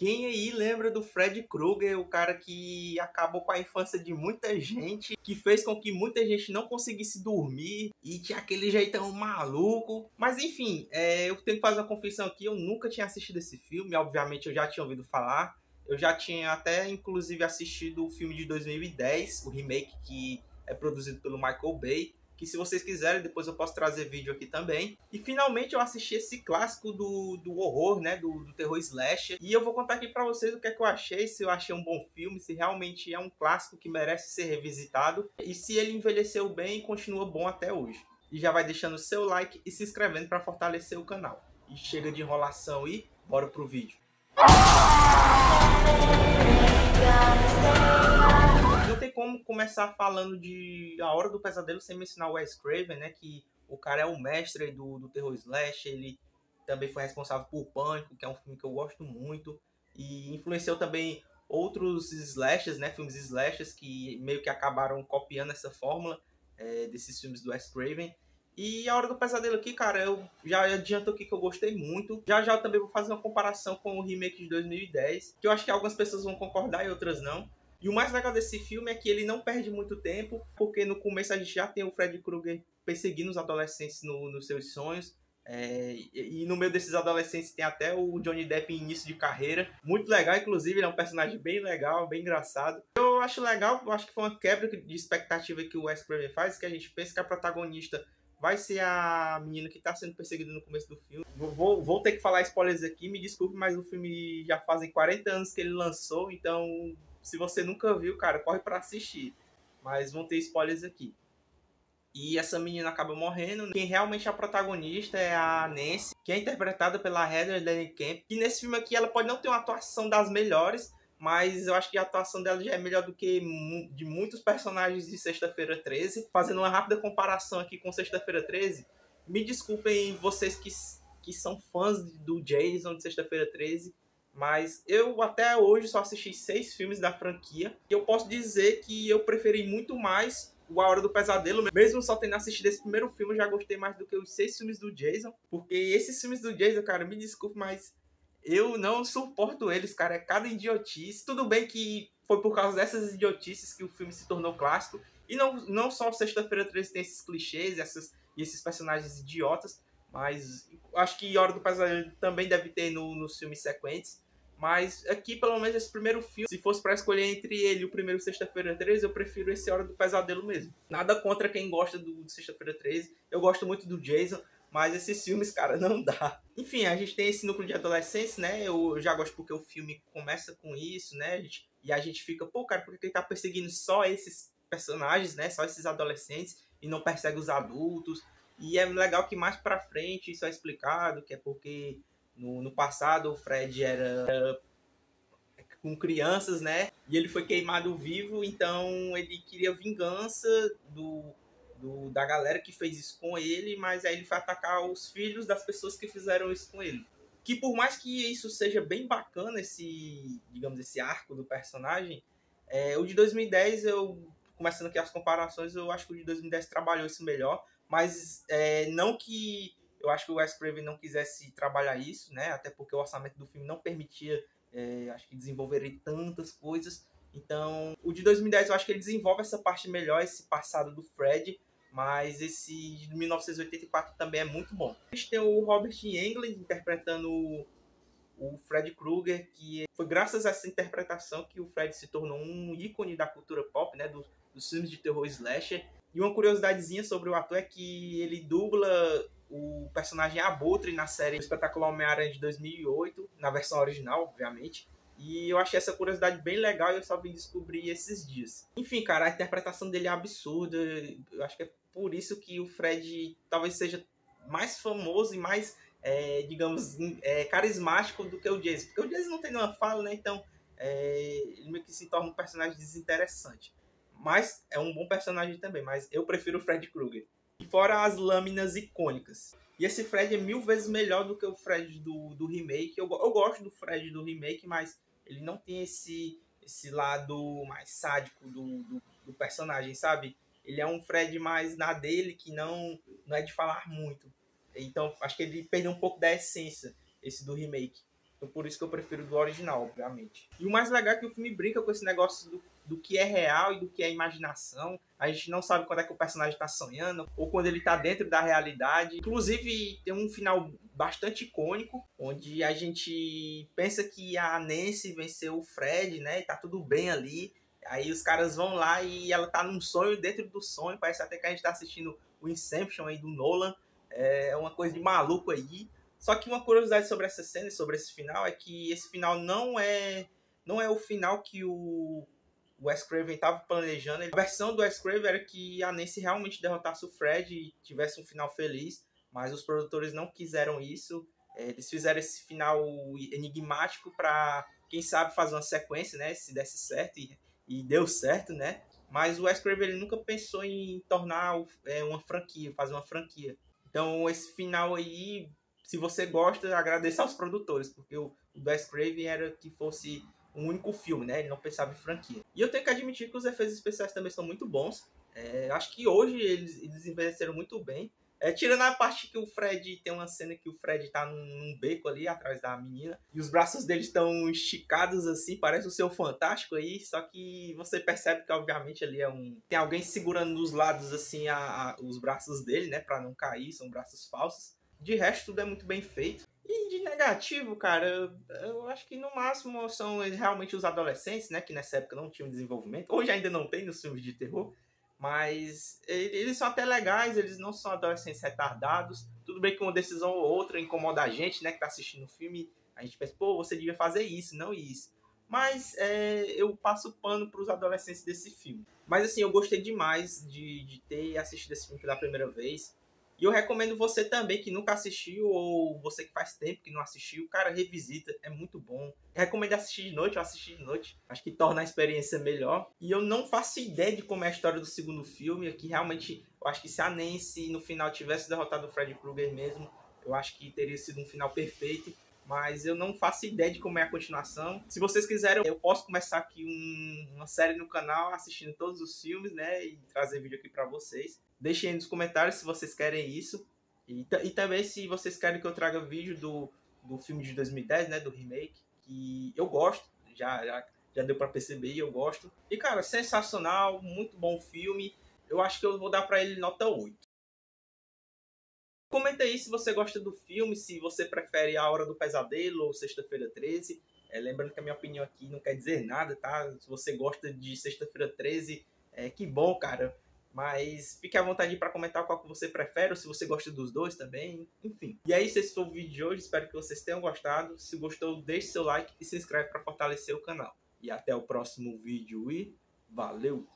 Quem aí lembra do Fred Krueger, o cara que acabou com a infância de muita gente, que fez com que muita gente não conseguisse dormir e tinha aquele jeitão maluco. Mas enfim, eu tenho que fazer uma confissão aqui, eu nunca tinha assistido esse filme, obviamente eu já tinha ouvido falar. Eu já tinha até, inclusive, assistido o filme de 2010, o remake que é produzido pelo Michael Bay, que se vocês quiserem, depois eu posso trazer vídeo aqui também. E finalmente eu assisti esse clássico do horror, né, do terror slasher. E eu vou contar aqui pra vocês o que é que eu achei, se eu achei um bom filme, se realmente é um clássico que merece ser revisitado. E se ele envelheceu bem e continua bom até hoje. E já vai deixando o seu like e se inscrevendo para fortalecer o canal. E chega de enrolação e bora pro vídeo. Não tem como começar falando de A Hora do Pesadelo sem mencionar o Wes Craven, né? Que o cara é o mestre do terror slash. Ele também foi responsável por Pânico, que é um filme que eu gosto muito. E influenciou também outros slashers, né? Filmes slashers que meio que acabaram copiando essa fórmula desses filmes do Wes Craven. E A Hora do Pesadelo aqui, cara, eu já adianto aqui que eu gostei muito. Já eu também vou fazer uma comparação com o remake de 2010, que eu acho que algumas pessoas vão concordar e outras não. E o mais legal desse filme é que ele não perde muito tempo, porque no começo a gente já tem o Fred Krueger perseguindo os adolescentes nos seus sonhos. E no meio desses adolescentes tem até o Johnny Depp em início de carreira. Muito legal, inclusive, ele é um personagem bem legal, bem engraçado. Eu acho legal, eu acho que foi uma quebra de expectativa que o Wes Craven faz, que a gente pensa que a protagonista vai ser a menina que está sendo perseguida no começo do filme. Vou ter que falar spoilers aqui, me desculpe, mas o filme já fazem 40 anos que ele lançou, então se você nunca viu, cara, corre para assistir. Mas vão ter spoilers aqui. E essa menina acaba morrendo. Quem realmente é a protagonista é a Nancy, que é interpretada pela Heather Langenkamp. E nesse filme aqui ela pode não ter uma atuação das melhores, mas eu acho que a atuação dela já é melhor do que de muitos personagens de Sexta-feira 13. Fazendo uma rápida comparação aqui com Sexta-feira 13, me desculpem vocês que são fãs do Jason de Sexta-feira 13, mas eu até hoje só assisti 6 filmes da franquia. E eu posso dizer que eu preferi muito mais A Hora do Pesadelo. Mesmo só tendo assistido esse primeiro filme, eu já gostei mais do que os 6 filmes do Jason. Porque esses filmes do Jason, cara, me desculpe, mas eu não suporto eles, cara. É cada idiotice. Tudo bem que foi por causa dessas idiotices que o filme se tornou clássico. E não só Sexta-feira 13 tem esses clichês e esses personagens idiotas, mas acho que A Hora do Pesadelo também deve ter nos filmes sequentes. Mas aqui, pelo menos, esse primeiro filme, se fosse para escolher entre ele e o primeiro Sexta-feira 13, eu prefiro esse Hora do Pesadelo mesmo. Nada contra quem gosta do Sexta-feira 13. Eu gosto muito do Jason, mas esses filmes, cara, não dá. Enfim, a gente tem esse núcleo de adolescentes, né? Eu já gosto porque o filme começa com isso, né? E a gente fica, pô, cara, por que ele tá perseguindo só esses personagens, né? Só esses adolescentes e não persegue os adultos? E é legal que mais pra frente isso é explicado, que é porque no passado o Fred era com crianças, né? E ele foi queimado vivo, então ele queria vingança da galera que fez isso com ele, mas aí ele foi atacar os filhos das pessoas que fizeram isso com ele. Que por mais que isso seja bem bacana, digamos, esse arco do personagem, o de 2010, começando aqui as comparações, eu acho que o de 2010 trabalhou isso melhor, mas não que eu acho que o Wes Craven não quisesse trabalhar isso, né? Até porque o orçamento do filme não permitia, acho que desenvolver tantas coisas. Então, o de 2010 eu acho que ele desenvolve essa parte melhor, esse passado do Fred, mas esse de 1984 também é muito bom. A gente tem o Robert Englund interpretando o Fred Krueger, que foi graças a essa interpretação que o Fred se tornou um ícone da cultura pop, né, dos filmes de terror slasher. E uma curiosidadezinha sobre o ator é que ele dubla o personagem Abutre na série Espetacular Homem-Aranha de 2008, na versão original, obviamente. E eu achei essa curiosidade bem legal e eu só vim descobrir esses dias. Enfim, cara, a interpretação dele é absurda. Eu acho que é por isso que o Fred talvez seja mais famoso e mais, digamos, carismático do que o Jason. Porque o Jason não tem nenhuma fala, né? Então, ele meio que se torna um personagem desinteressante. Mas é um bom personagem também, mas eu prefiro o Fred Krueger. E fora as lâminas icônicas. E esse Fred é 1000 vezes melhor do que o Fred do remake. Eu gosto do Fred do remake, mas ele não tem esse lado mais sádico do personagem, sabe? Ele é um Fred mais na dele, que não é de falar muito. Então, acho que ele perdeu um pouco da essência, esse do remake. Então por isso que eu prefiro do original, obviamente. E o mais legal é que o filme brinca com esse negócio do que é real e do que é imaginação. A gente não sabe quando é que o personagem está sonhando ou quando ele está dentro da realidade. Inclusive, tem um final bastante icônico, onde a gente pensa que a Nancy venceu o Fred, né? E tá tudo bem ali. Aí os caras vão lá e ela tá num sonho dentro do sonho. Parece até que a gente tá assistindo o Inception aí do Nolan. É uma coisa de maluco aí. Só que uma curiosidade sobre essa cena e sobre esse final é que esse final não é o final que o Wes Craven estava planejando. A versão do Wes Craven era que a Nancy realmente derrotasse o Fred e tivesse um final feliz, mas os produtores não quiseram isso. Eles fizeram esse final enigmático para, quem sabe, fazer uma sequência, né? Se desse certo, e deu certo, né? Mas o Wes Craven ele nunca pensou em tornar uma franquia, fazer uma franquia. Então esse final aí, se você gosta, agradeça aos produtores, porque o Wes Craven era que fosse um único filme, né? Ele não pensava em franquia. E eu tenho que admitir que os efeitos especiais também são muito bons. Acho que hoje eles envelheceram muito bem. Tirando a parte que o Fred tem uma cena que o Fred tá num beco ali atrás da menina e os braços dele estão esticados assim, parece o Seu Fantástico aí, só que você percebe que obviamente ali tem alguém segurando dos lados assim os braços dele, né, para não cair, são braços falsos. De resto tudo é muito bem feito. E de negativo, cara, eu acho que no máximo são realmente os adolescentes, né, que nessa época não tinham desenvolvimento, hoje ainda não tem nos filmes de terror. Mas eles são até legais, eles não são adolescentes retardados. Tudo bem que uma decisão ou outra incomoda a gente, né, que tá assistindo o filme. A gente pensa, pô, você devia fazer isso, não isso. Mas eu passo pano para os adolescentes desse filme. Mas assim, eu gostei demais de ter assistido esse filme pela primeira vez. E eu recomendo você também que nunca assistiu, ou você que faz tempo que não assistiu, cara, revisita, é muito bom. Recomendo assistir de noite, eu assisti de noite. Acho que torna a experiência melhor. E eu não faço ideia de como é a história do segundo filme, aqui realmente, eu acho que se a Nancy no final tivesse derrotado o Freddy Krueger mesmo, eu acho que teria sido um final perfeito. Mas eu não faço ideia de como é a continuação. Se vocês quiserem, eu posso começar aqui uma série no canal, assistindo todos os filmes, né? E trazer vídeo aqui para vocês. Deixem aí nos comentários se vocês querem isso. E também se vocês querem que eu traga vídeo do filme de 2010, né? Do remake. Que eu gosto, já deu para perceber, eu gosto. E, cara, sensacional, muito bom filme. Eu acho que eu vou dar para ele nota 8. Comenta aí se você gosta do filme, se você prefere A Hora do Pesadelo ou Sexta-feira 13. Lembrando que a minha opinião aqui não quer dizer nada, tá? Se você gosta de Sexta-feira 13, que bom, cara. Mas fique à vontade para comentar qual que você prefere, ou se você gosta dos dois também, enfim. E é isso, esse foi o vídeo de hoje, espero que vocês tenham gostado. Se gostou, deixe seu like e se inscreve para fortalecer o canal. E até o próximo vídeo e valeu!